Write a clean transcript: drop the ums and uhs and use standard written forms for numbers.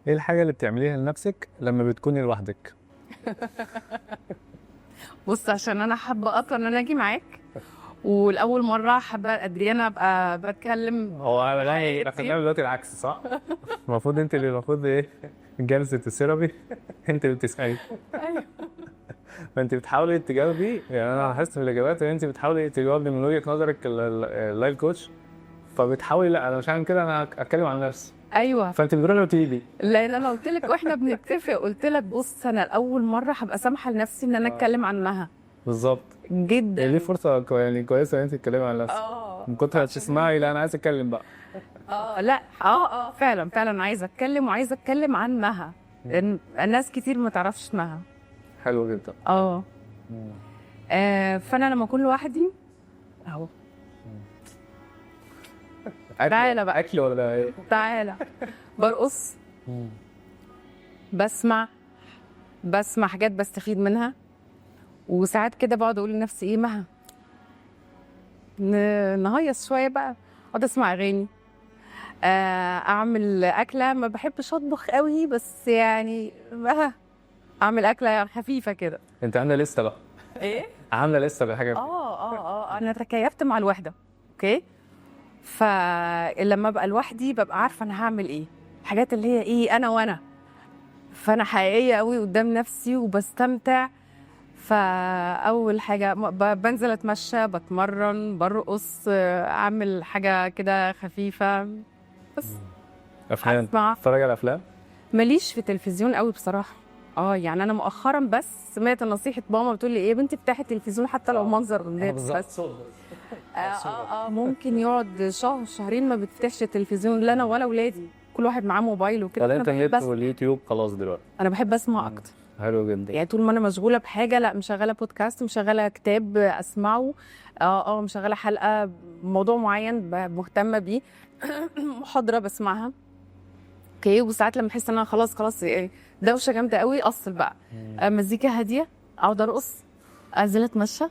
ايه الحاجه اللي بتعمليها لنفسك لما بتكوني لوحدك؟ بص، عشان انا حابه اصلا ان انا اجي معاك، والاول مره حابه ادريانا ابقى بتكلم. هو احنا بنعمل دلوقتي العكس صح؟ المفروض انت اللي ايه جلسه الثيرابي انت اللي بتسالي. ايوه. فانت بتحاولي تجاوبي، يعني انا لاحظت في الاجابات ان انت بتحاولي تجاوبي من وجهه نظرك اللايف كوتش، فبتحاولي لا انا مش هعمل كده، انا اتكلم عن نفسي، ايوه، فانت بتروحي وتيجي. لان انا قلت لك واحنا بنتفق، قلت لك بص انا الاول مره هبقى سامحه لنفسي ان انا اتكلم عنها بالظبط. جدا. هي دي فرصه يعني كويسه ان انت تتكلمي عن نفسك. من كتر هتسمعي لا انا عايز اتكلم بقى. لا فعلا فعلا عايزه اتكلم، وعايزه اتكلم عن مها، لان الناس كتير ما تعرفش مها. حلو جدا. فانا لما اكون لوحدي اهو. تعالى بقى. اكل ولا ايه؟ تعالى. برقص، بسمع حاجات بستفيد منها، وساعات كده بقعد اقول لنفسي ايه مها، نهيص شويه بقى، اقعد اسمع اغاني، اعمل اكله. ما بحبش اطبخ قوي، بس يعني اعمل اكله خفيفه كده. انت عامله لسه بقى؟ ايه، عامله لسه بحاجه؟ انا تكيفت مع الوحده. اوكي، فلما ابقى لوحدي ببقى عارفه انا هعمل ايه، الحاجات اللي هي ايه انا فانا حقيقيه قوي قدام نفسي وبستمتع. فاول حاجه بنزل اتمشى، بتمرن، برقص، اعمل حاجه كده خفيفه بس. افلام؟ اسمع. اتفرج على افلام؟ ماليش في التلفزيون قوي بصراحه. يعني انا مؤخرا بس سمعت نصيحه ماما بتقول لي ايه يا بنتي افتحي التلفزيون حتى لو منظر قدامك بس. ممكن يقعد شهر شهرين ما بتفتحش التلفزيون، لا انا ولا اولادي، كل واحد معاه موبايل وكده. الانترنت واليوتيوب خلاص دلوقتي. انا بحب اسمع اكتر. حلو جدا. يعني طول ما انا مشغوله بحاجه، لا مشغله بودكاست، مشغله كتاب اسمعه، مشغله حلقه موضوع معين مهتمه بيه، محاضره بسمعها. اوكي، وساعات لما احس ان انا خلاص دوشه جامده قوي افصل بقى، مزيكا هاديه، اقعد ارقص، انزل اتمشى،